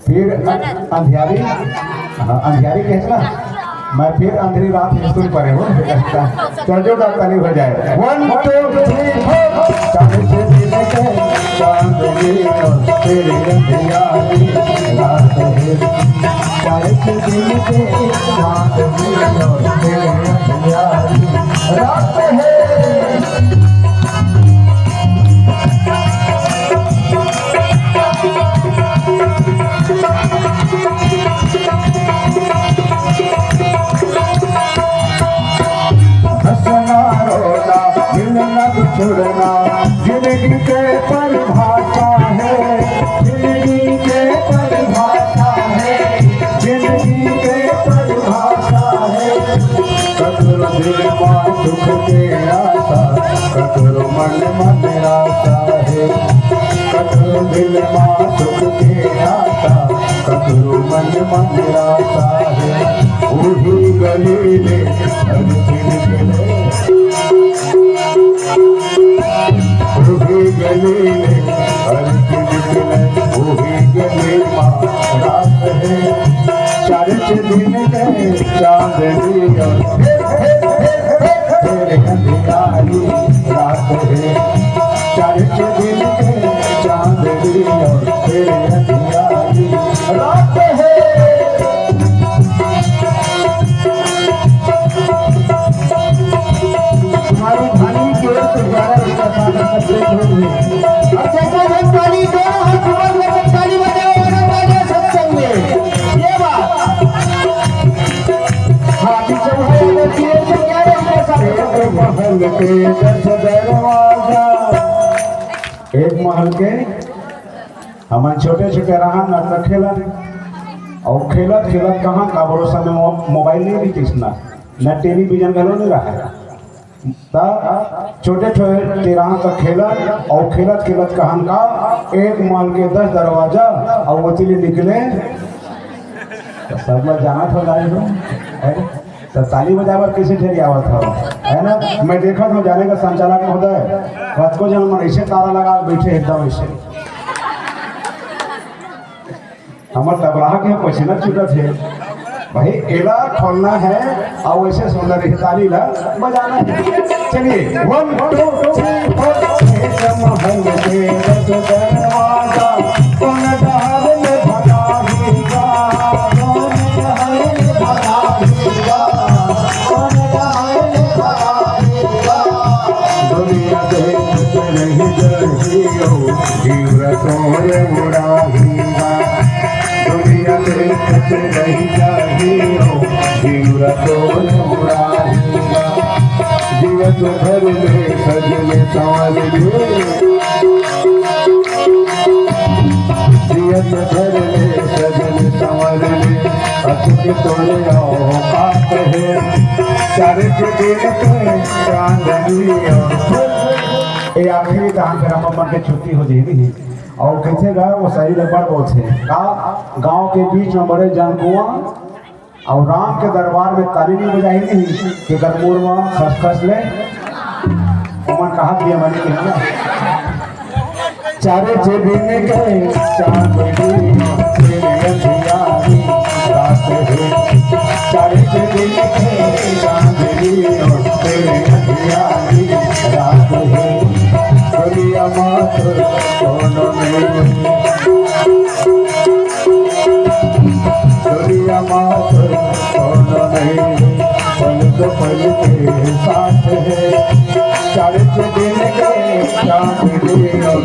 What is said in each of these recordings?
फिर अंधियारी अंधियारी कहना मैं फिर अंधेरी रात हिस्टोरी पढ़े हूँ चलो का ताली हो जाए 1 2 3 चांद से दिन के चांदनी और तेरी अंधियारी रात है चांद से दिन के चांदनी और तेरी अंधियारी रात है छुड़ना जिंदगी के परिभाषा है जिंदगी के परिभाषा है जिंदगी के परिभाषा है कतरो दिल में दुख के आशा कतरो मन में निराशा है कतरो दिल में दुख के आशा कतरो मन में निराशा है वही गली में हर दिल के गले हर गले रात है चार दिन गए चांदनी और तेरे अंधियारी रात है चार दिन गए चांदनी और तेरे अंधियारी रात है तुम्हारी भानी के एक महल के हमारे छोटे छोटे रहा न खेलत और खेलत खेलत कहाँ का भरोसा में मोबाइल नहीं भी किसना न टेलीविजन घरों नहीं रहा छोटे छोटे तेरह का खेलत और खेलत खेलत कहन का एक महल के 10 दरवाजा और वो चली निकले तो सब लोग जाना था तो ताली बजावर किसी ठेरी आवत था है ना मैं देखा था जाने का संचालक महोदय रात को जब मन ऐसे तारा लगा बैठे एकदम ऐसे हमारे तबला के पसीना छूटा थे भाई एला खोलना है और वैसे सुंदर ताली ला बजाना है चलिए 1 2 3 4 महल के दरवाजा कौन डाल में भगाएगा कौन डाल में भगाएगा कौन डाल में भगाएगा दुनिया देख नहीं जहियो जीव तोरे उड़ाएगा दुनिया देख नहीं जहियो जीव तोरे उड़ाएगा जीवन भर में सजने साल जीवन भर में सजने साल अच्छे तोड़े औकात है चार दिन के चांदनी ये आखिरी कहां फिर हम अपन के छुट्टी हो जाएगी और कैसे गए वो सही में बड़ बहुत है गाँव के बीच में बड़े जानकुआ और राम के दरबार में ताली नहीं बजाई नहीं कि गरमूर में खस ले उमन कहा दिया मैंने कि चारे दिन के चांदनी तेरे अंधियारी रात है चारे दिन के चांदनी और तेरे अंधियारी रात है दुनिया मात्र दोनों में दुनिया मात्र दोनों नहीं पल तो पल के साथ है चार दिन के चांदनी और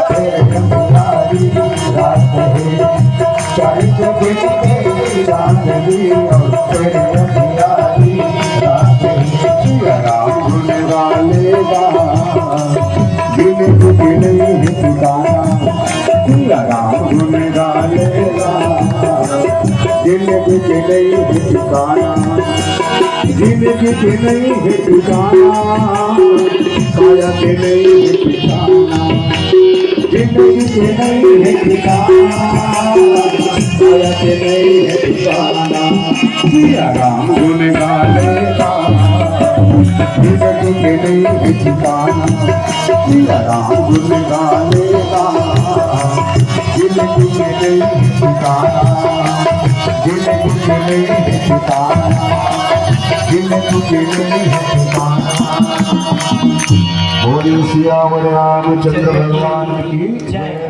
तेरे अंधियारी रात है चार दिन के चांदनी और तेरे अंधियारी रात है। जिंदगी के नहीं है ठिकाना, जिंदगी के नहीं है ठिकाना, काया के नहीं है ठिकाना, जिंदगी के नहीं है ठिकाना, काया के नहीं है ठिकाना। सिया राम गुण गालेगा, जिंदगी के नहीं है ठिकाना, सिया राम गुण गालेगा, जिंदगी के नहीं है ठिकाना, जिंदगी के नहीं है ठिकाना, जिंदगी के नहीं है ठिकाना। बोलिए सियावर रामचंद्र भगवान की जय।